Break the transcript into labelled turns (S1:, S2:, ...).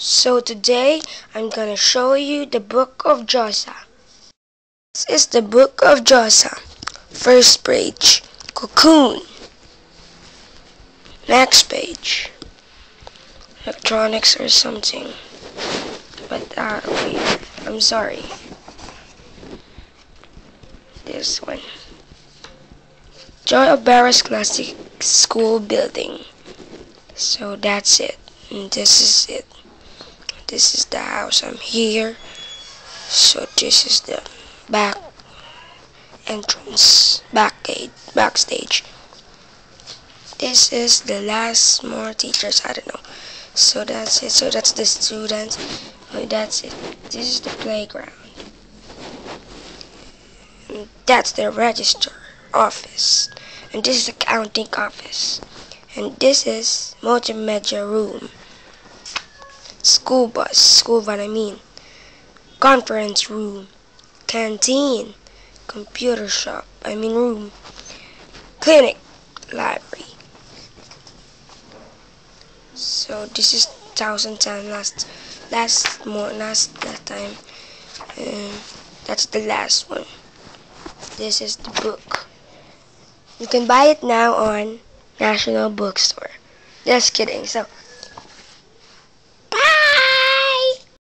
S1: So today I'm gonna show you the book of Joshua. This is the book of Joshua. First page, cocoon. Next page, electronics or something. But wait, I'm sorry. This one. Joy of Barras Classic School Building. So that's it. And this is it. This is the house. I'm here. So this is the back entrance, backstage. This is the last more teachers. I don't know. So that's it. So that's the students. That's it. This is the playground. And that's the register office. And this is the counting office. And this is multimedia room. School van I mean. Conference room. Canteen. Computer shop, room. Clinic. Library. So this is 1010 last time. That's the last one. This is the book. You can buy it now on National Bookstore. Just kidding. So